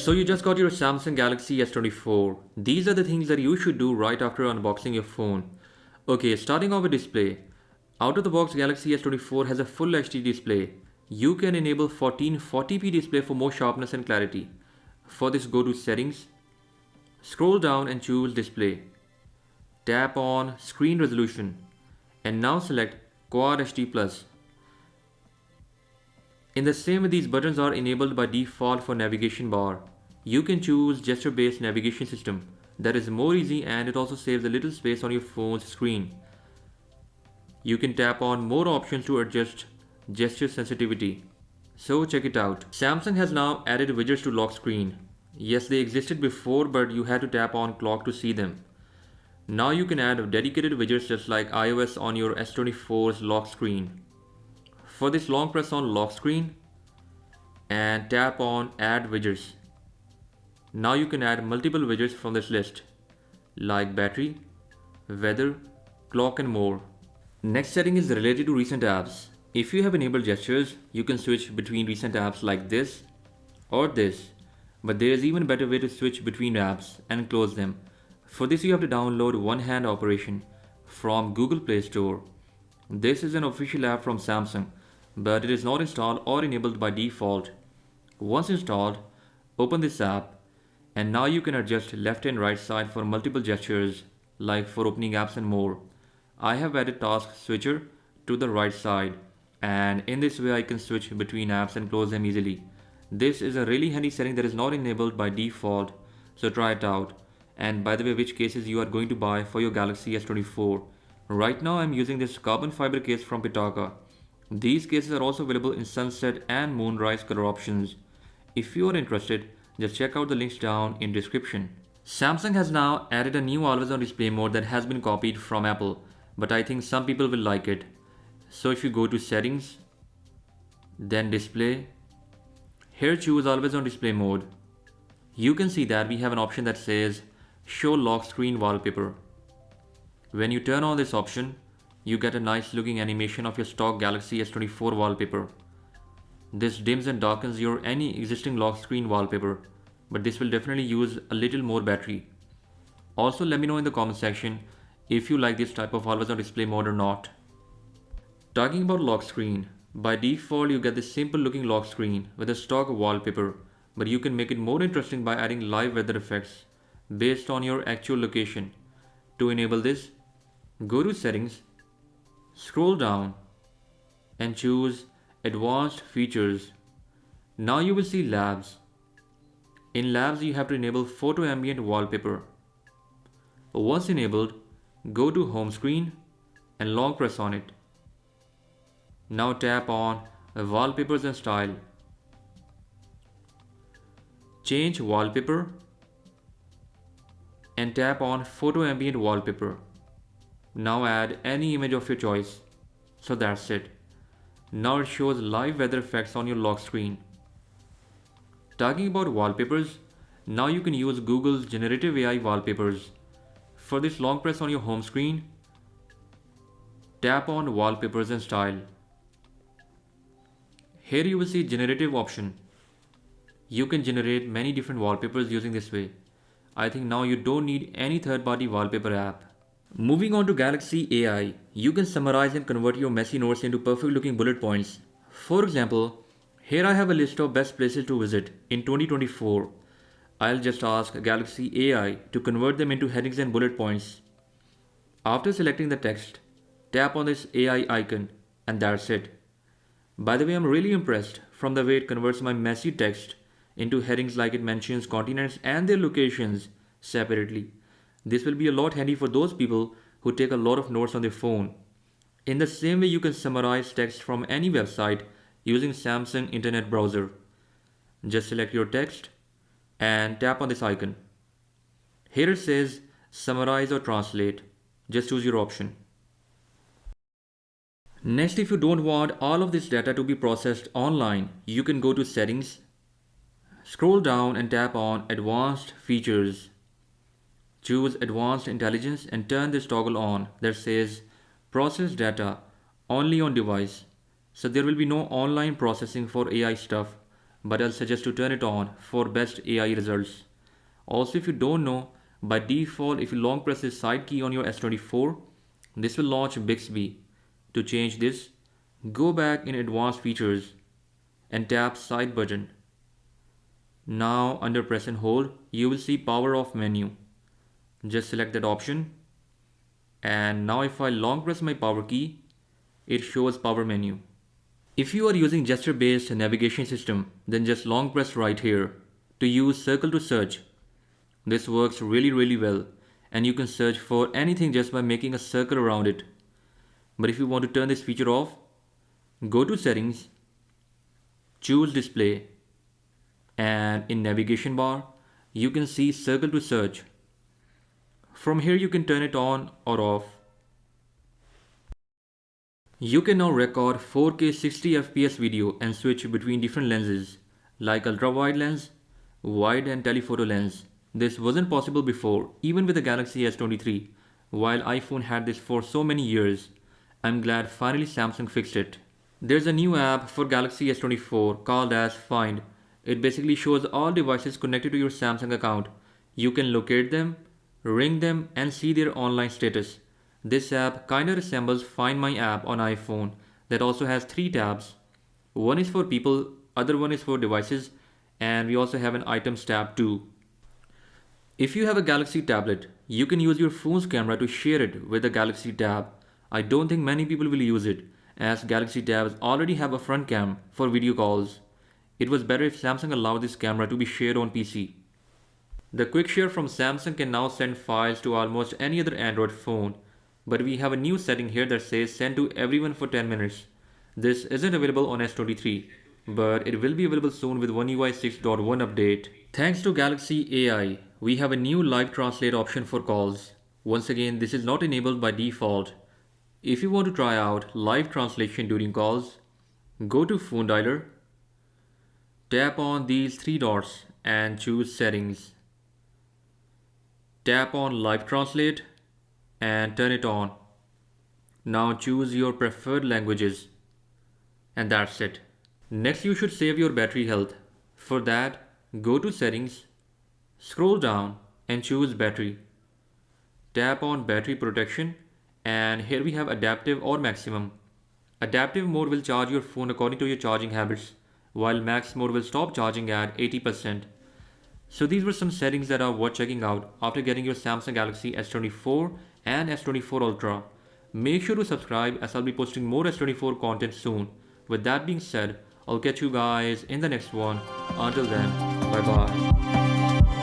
So you just got your Samsung Galaxy S24. These are the things that you should do right after unboxing your phone. Okay, starting off with display. Out of the box, Galaxy S24 has a full HD display. You can enable 1440p display for more sharpness and clarity. For this, go to settings, scroll down and choose display. Tap on screen resolution and now select Quad HD Plus. In the same way, these buttons are enabled by default for navigation bar. You can choose gesture-based navigation system. That is more easy and it also saves a little space on your phone's screen. You can tap on more options to adjust gesture sensitivity. So check it out. Samsung has now added widgets to lock screen. Yes, they existed before, but you had to tap on clock to see them. Now you can add dedicated widgets just like iOS on your S24's lock screen. For this, long press on lock screen and tap on add widgets. Now you can add multiple widgets from this list like battery, weather, clock and more. Next setting is related to recent apps. If you have enabled gestures, you can switch between recent apps like this or this. But there is even a better way to switch between apps and close them. For this, you have to download One Hand Operation from Google Play Store. This is an official app from Samsung, but it is not installed or enabled by default. Once installed, open this app and now you can adjust left and right side for multiple gestures like for opening apps and more. I have added task switcher to the right side and in this way I can switch between apps and close them easily. This is a really handy setting that is not enabled by default, so try it out. And by the way, which cases you are going to buy for your Galaxy S24. Right now I'm using this carbon fiber case from PITAKA. These cases are also available in sunset and moonrise color options. If you are interested, just check out the links down in description. Samsung has now added a new always on display mode that has been copied from Apple, but I think some people will like it. So if you go to settings, then display, here choose always on display mode. You can see that we have an option that says show lock screen wallpaper. When you turn on this option, you get a nice looking animation of your stock Galaxy S24 wallpaper. This dims and darkens your any existing lock screen wallpaper, but this will definitely use a little more battery. Also let me know in the comment section if you like this type of always on display mode or not. Talking about lock screen, by default you get this simple looking lock screen with a stock wallpaper, but you can make it more interesting by adding live weather effects based on your actual location. To enable this, go to settings, scroll down and choose advanced features. Now you will see labs. In labs you have to enable photo ambient wallpaper. Once enabled, go to home screen and long press on it. Now tap on wallpapers and style. Change wallpaper and tap on photo ambient wallpaper. Now add any image of your choice. So that's it. Now it shows live weather effects on your lock screen. Talking about wallpapers, now you can use Google's generative AI wallpapers. For this, long press on your home screen, tap on wallpapers and style. Here you will see generative option. You can generate many different wallpapers using this way. I think now you don't need any third-party wallpaper app. Moving on to Galaxy AI, you can summarize and convert your messy notes into perfect looking bullet points. For example, here I have a list of best places to visit in 2024. I'll just ask Galaxy AI to convert them into headings and bullet points. After selecting the text, tap on this AI icon and that's it. By the way, I'm really impressed from the way it converts my messy text into headings like it mentions continents and their locations separately. This will be a lot handy for those people who take a lot of notes on their phone. In the same way, you can summarize text from any website using Samsung Internet Browser. Just select your text and tap on this icon. Here it says summarize or translate. Just choose your option. Next, if you don't want all of this data to be processed online, you can go to settings, scroll down and tap on advanced features. Choose advanced intelligence and turn this toggle on that says process data only on device. So there will be no online processing for AI stuff, but I'll suggest to turn it on for best AI results. Also, if you don't know, by default, if you long press the side key on your S24, this will launch Bixby. To change this, go back in Advanced Features and tap Side button. Now under press and hold, you will see Power Off menu. Just select that option. And now if I long press my power key, it shows power menu. If you are using gesture-based navigation system, then just long press right here to use circle to search. This works really well, and you can search for anything just by making a circle around it. But if you want to turn this feature off, go to settings, choose display, and in navigation bar, you can see circle to search. From here you can turn it on or off. You can now record 4K 60fps video and switch between different lenses like ultra wide lens, wide and telephoto lens. This wasn't possible before, even with the Galaxy S23, while iPhone had this for so many years. I'm glad finally Samsung fixed it. There's a new app for Galaxy S24 called as Find. It basically shows all devices connected to your Samsung account. You can locate them, ring them and see their online status. This app kinda resembles Find My app on iPhone that also has 3 tabs. One is for people, other one is for devices, and we also have an items tab too. If you have a Galaxy tablet, you can use your phone's camera to share it with the Galaxy tab. I don't think many people will use it, as Galaxy tabs already have a front cam for video calls. It was better if Samsung allowed this camera to be shared on PC. The Quick Share from Samsung can now send files to almost any other Android phone, but we have a new setting here that says send to everyone for 10 minutes. This isn't available on S23, but it will be available soon with One UI 6.1 update. Thanks to Galaxy AI, we have a new live translate option for calls. Once again, this is not enabled by default. If you want to try out live translation during calls, go to Phone Dialer, tap on these 3 dots and choose Settings. Tap on Live Translate and turn it on. Now choose your preferred languages. And that's it. Next you should save your battery health. For that, go to Settings, scroll down and choose Battery. Tap on Battery Protection and here we have Adaptive or Maximum. Adaptive mode will charge your phone according to your charging habits, while Max mode will stop charging at 80%. So these were some settings that are worth checking out after getting your Samsung Galaxy S24 and S24 Ultra. Make sure to subscribe as I'll be posting more S24 content soon. With that being said, I'll catch you guys in the next one. Until then, bye bye.